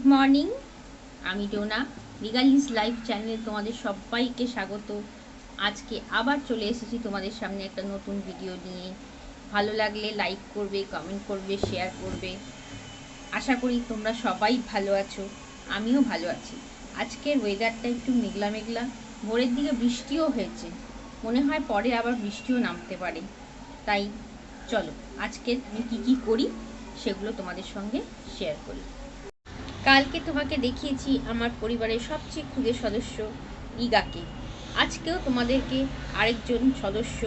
Good morning, আমি Dona. রিগালিস life চ্যানেলে তোমাদের সবাইকে স্বাগত। আজকে আবার চলে এসেছি তোমাদের সামনে একটা নতুন ভিডিও নিয়ে। ভালো লাগলে লাইক করবে, কমেন্ট করবে, শেয়ার করবে। আশা করি তোমরা সবাই ভালো আছো, আমিও ভালো আছি। আজকের ওয়েদারটা একটু মেঘলা মেঘলা, ভোরের দিকে বৃষ্টিও হয়েছে, মনে হয় পরে আবার বৃষ্টিও নামতে পারে। তাই চলো আজকে আমি কী করি সেগুলো তোমাদের সঙ্গে শেয়ার করি। কালকে তোমাকে দেখিয়েছি আমার পরিবারের সবচেয়ে ক্ষুদে সদস্য ইগাকে। আজকেও তোমাদেরকে আরেকজন সদস্য,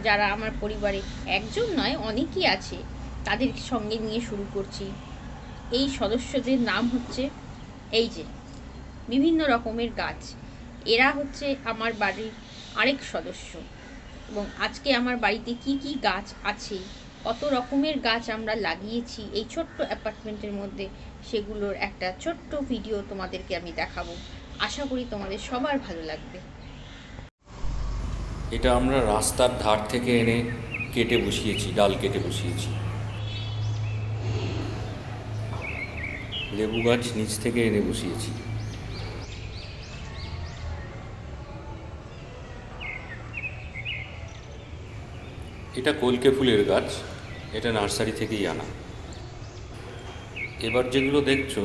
যারা আমার পরিবারে একজন নয় অনেকেই আছে, তাদের সঙ্গে নিয়ে শুরু করছি। এই সদস্যদের নাম হচ্ছে এই যে বিভিন্ন রকমের গাছ। এরা হচ্ছে আমার বাড়ির আরেক সদস্য। এবং আজকে আমার বাড়িতে কি কি গাছ আছে, কত রকমের গাছ আমরা লাগিয়েছি এই ছোট্ট অ্যাপার্টমেন্টের মধ্যে, সেগুলোর একটা ছোট্ট ভিডিও তোমাদেরকে আমি দেখাবো। আশা করি তোমাদের সবার ভালো লাগবে। এটা আমরা রাস্তার ধার থেকে এনে কেটে বসিয়েছি, ডাল কেটে বসিয়েছি। লেবু গাছ নিচ থেকে এনে বসিয়েছি। এটা কলকে ফুলের গাছ, এটা নার্সারি থেকেই আনা। এবার যেগুলো দেখছো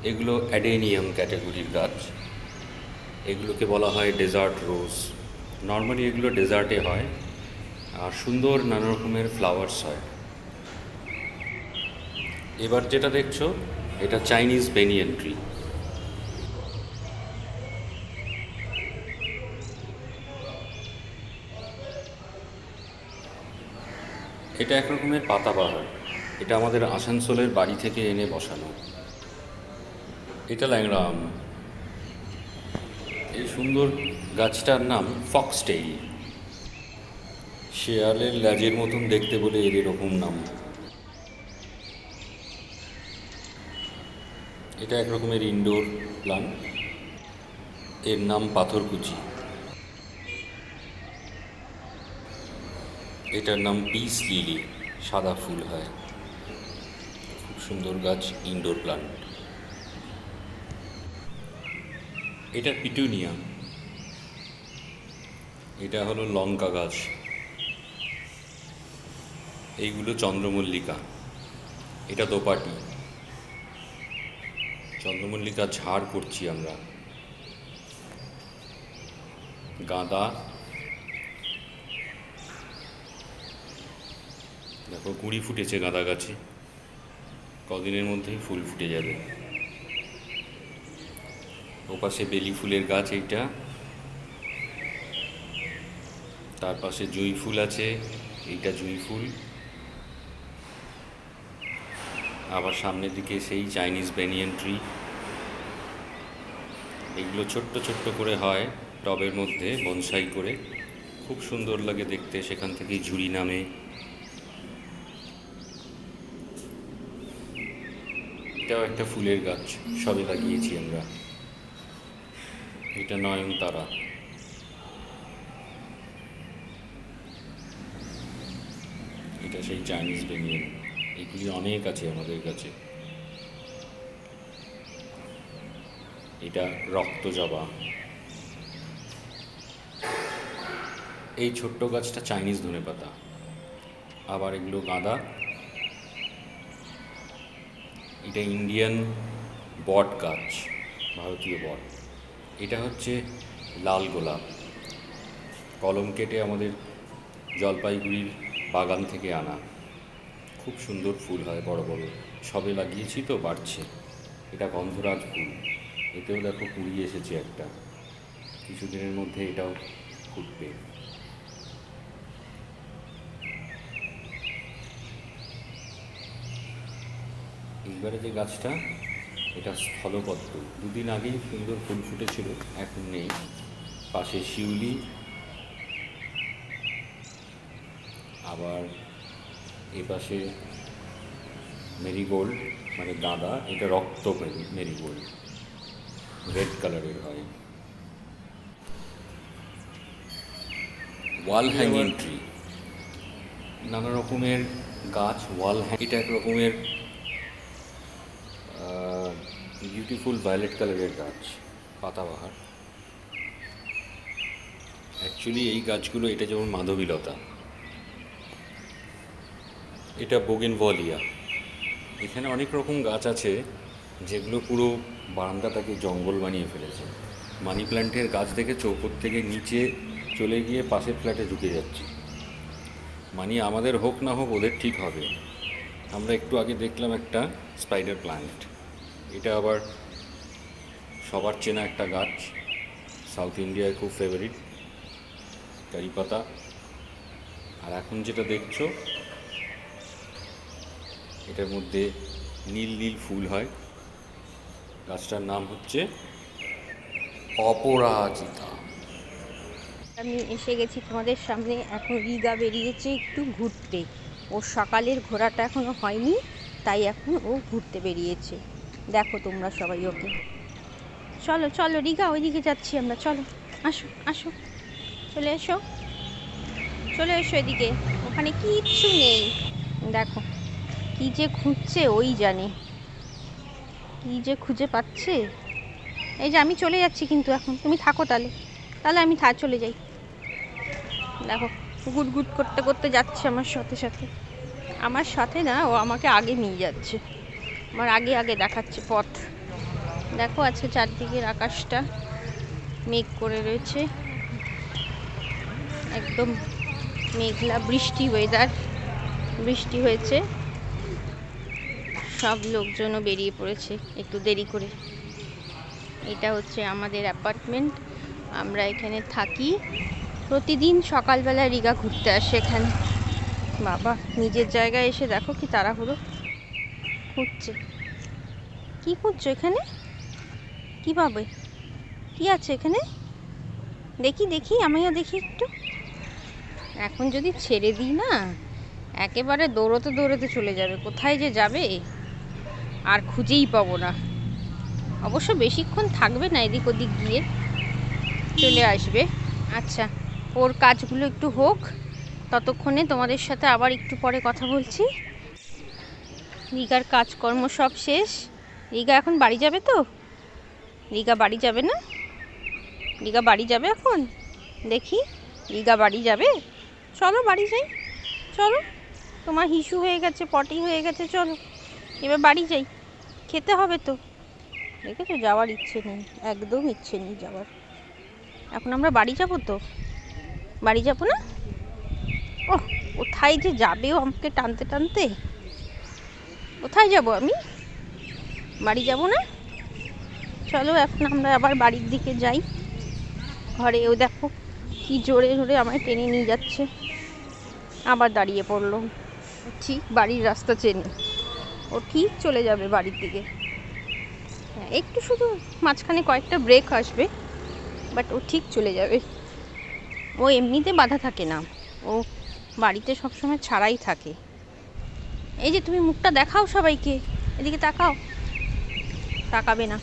এগুলো অ্যাডেনিয়াম ক্যাটাগরির গাছ। এগুলোকে বলা হয় ডেজার্ট রোজ। নর্মালি এগুলো ডেজার্টে হয় আর সুন্দর নানা রকমের ফ্লাওয়ার্স হয়। এবার যেটা দেখছো এটা চাইনিজ বেনিয়ান ট্রি। এটা এক রকমের পাতাবাহার। এটা আমাদের আসানসোলের বাড়ি থেকে এনে বসানো। এটা ল্যাংড়া আম। এই সুন্দর গাছটার নাম ফক্সটেইল। শেয়ালের ল্যাজের মতন দেখতে বলে এর এরকম নাম। এটা এক রকমের ইনডোর প্লান্ট, এর নাম পাথরকুচি। এটার নাম পিস লিলি, সাদা ফুল হয়, খুব সুন্দর গাছ, ইনডোর প্লান্ট। এটা পিটুনিয়া। এটা হলো লঙ্কা গাছ। এইগুলো চন্দ্রমল্লিকা। এটা দোপাটি। চন্দ্রমল্লিকা ঝাড় করছি আমরা। গাঁদা, দেখো কুঁড়ি ফুটেছে গাঁদা গাছে, কদিনের মধ্যেই ফুল ফুটে যাবে। ওপাশে বেলি ফুলের গাছ এইটা, তার পাশে জুঁই ফুল আছে, এইটা জুঁই ফুল। আবার সামনের দিকে সেই চাইনিজ বেনিয়ান ট্রি। এগুলো ছোট্ট ছোট্ট করে হয় টবের মধ্যে বনসাই করে, খুব সুন্দর লাগে দেখতে, সেখান থেকেই ঝুড়ি নামে। এটাও একটা ফুলের গাছ, সবে লাগিয়েছি আমরা। এটা নয়নতারা। এটা সেই চাইনিজ বেনিয়ান। এগুলি অনেক আছে আমাদের কাছে। এটা রক্ত জবা। এই ছোট্ট গাছটা চাইনিজ ধনেপাতা। আবার এগুলো গাঁদা। এটা ইন্ডিয়ান বট গাছ, ভারতীয় বট। এটা হচ্ছে লাল গোলাপ, কলম কেটে আমাদের জলপাইগুড়ির বাগান থেকে আনা। খুব সুন্দর ফুল হয়, বড় বড়, সবে লাগিয়েছি তো বাড়ছে। এটা গন্ধরাজ ফুল, এতেও দেখো কুড়ি এসেছে একটা, কিছুদিনের মধ্যে এটাও ফুটবে। এইবারে যে গাছটা, এটা স্থলপদ্ম, দুদিন আগেই সুন্দর ফুল ফুটেছিল, এখন নেই। পাশে শিউলি, আবার এপাশে মেরিগোল্ড, মানে গাঁদা। এটা রক্ত মেরিগোল্ড, রেড কালারের হয়। ওয়াল হ্যাঙ্গিং ট্রি, নানা রকমের গাছ ওয়াল হ্যাং। এটা এক রকমের বিউটিফুল ভায়োলেট কালারের গাছ, পাতাবাহার। অ্যাকচুয়ালি এই গাছগুলো, এটা যেমন মাধবীলতা, এটা বোগেনভলিয়া। এখানে অনেক রকম গাছ আছে যেগুলো পুরো বারান্দাটাকে জঙ্গল বানিয়ে ফেলেছে। মানি প্ল্যান্টের গাছ দেখেছো, ওপর থেকে নিচে চলে গিয়ে পাশের ফ্ল্যাটে ঢুকে যাচ্ছে। মানি আমাদের হোক না হোক, ওদের ঠিক হবে। আমরা একটু আগে দেখলাম একটা স্পাইডার প্ল্যান্ট, এটা আবার সবার চেনা একটা গাছ, সাউথ ইন্ডিয়ায় খুব ফেভারিট, কারি পাতা। আর এখন যেটা দেখছো, এটার মধ্যে নীল নীল ফুল হয়। গাছটার নাম হচ্ছে অপরাজিতা। আমি এসে গেছি তোমাদের সামনে। এখন রিগা বেরিয়েছে একটু ঘুরতে। ওর সকালের ঘোরাটা এখনো হয়নি, তাই এখন ও ঘুরতে বেরিয়েছে। দেখো তোমরা সবাই ওকে। চলো চলো রিগা, ওইদিকে যাচ্ছি আমরা, চলো আসো আসো, চলে এসো, চলে এসো এদিকে। ওখানে কিচ্ছু নেই, দেখো কি যে খুঁজছে ওই জানে, কি যে খুঁজে পাচ্ছে। এই যে আমি চলে যাচ্ছি কিন্তু এখন, তুমি থাকো তাহলে, তাহলে আমি চলে যাই। দেখো গুট গুট করতে করতে যাচ্ছে আমার সাথে সাথে। আমার সাথে না, ও আমাকে আগে নিয়ে যাচ্ছে, আমার আগে আগে দেখাচ্ছে পথ। দেখো আজকে চারদিকের আকাশটা মেঘ করে রয়েছে, একদম মেঘলা, বৃষ্টি ওয়েদার, বৃষ্টি হয়েছে। সব লোকজনও বেরিয়ে পড়েছে একটু দেরি করে। এটা হচ্ছে আমাদের অ্যাপার্টমেন্ট, আমরা এখানে থাকি। প্রতিদিন সকালবেলা রিগা ঘুরতে আসে এখানে। বাবা, নিজের জায়গায় এসে দেখো কি তাড়াহুড়ো খুঁজছে। কি খুঁজছো এখানে? কি পাবে? কি আছে এখানে? দেখি দেখি, আমিও দেখি একটু। এখন যদি ছেড়ে দিই না, একেবারে দৌড়তে দৌড়তে চলে যাবে। কোথায় যে যাবে আর খুঁজেই পাবো না। অবশ্য বেশিক্ষণ থাকবে না, এদিক ওদিক গিয়ে চলে আসবে। আচ্ছা, ওর কাজগুলো একটু হোক, ততক্ষণে তোমাদের সাথে আবার একটু পরে কথা বলছি। রিগার কাজকর্ম সব শেষ। রিগা এখন বাড়ি যাবে তো? রিগা বাড়ি যাবে না? রিগা বাড়ি যাবে এখন? দেখি, রিগা বাড়ি যাবে? চলো বাড়ি যাই, চলো। তোমার হিসু হয়ে গেছে, পটি হয়ে গেছে, চলো এবার বাড়ি যাই, খেতে হবে তো। দেখেছো, যাওয়ার ইচ্ছে নেই, একদম ইচ্ছে নেই যাওয়ার। এখন আমরা বাড়ি যাব তো, বাড়ি যাব না? ও কোথায় যে যাবে ও আমাকে টানতে টানতে। কোথায় যাব আমি? বাড়ি যাব না? চলো এখন আমরা আবার বাড়ির দিকে যাই। ঘরে ও দেখো কি জোরে জোরে আমায় টেনে নিয়ে যাচ্ছে। আবার দাঁড়িয়ে পড়লো। ঠিক বাড়ির রাস্তা চেনে, ও ঠিক চলে যাবে বাড়ির দিকে। হ্যাঁ, একটু শুধু মাঝখানে কয়েকটা ব্রেক আসবে, বাট ও ঠিক চলে যাবে। ও এমনিতে বাধা থাকে না, ও বাড়িতে সবসময় ছাড়াই থাকে। এই যে তুমি মুখটা দেখাও সবাইকে, এদিকে তাকাও। তাকাবে না,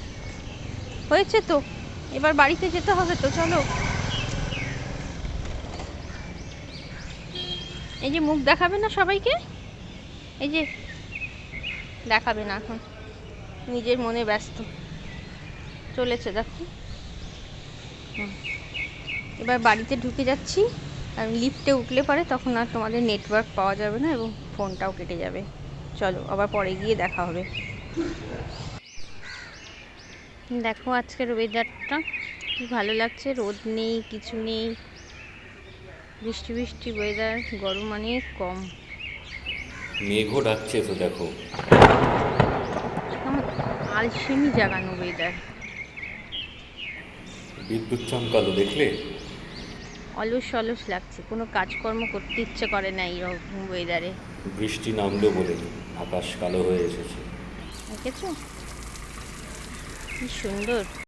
হয়েছে তো, এবার বাড়িতে যেতে হবে তো, চলো। এই যে মুখ দেখাবে না সবাইকে, এই যে দেখাবে না এখন, নিজের মনে ব্যস্ত। চলেছে দেখো। এবার বাড়িতে ঢুকে যাচ্ছি। আর লিফটে উঠলে পরে তখন আর তোমাদের নেটওয়ার্ক পাওয়া যাবে না এবং ফোনটাও কেটে যাবে। চলো আবার পরে গিয়ে দেখা হবে। দেখো আজকের ওয়েদারটা কি ভালো লাগছে, রোদ নেই, কিছু নেই, বৃষ্টি বৃষ্টি ওয়েদার, গরম অনেক কম। মেঘও ডাকছে তো দেখো, আলসেমি জাগানো ওয়েদার। বিদ্যুৎ চমকালো দেখলে? অলস অলস লাগছে, কোনো কাজকর্ম করতে ইচ্ছে করে না এইরকম ওয়েদারে। বৃষ্টি নামলো বলে আকাশ কালো হয়ে এসেছে। দেখেছো কি সুন্দর।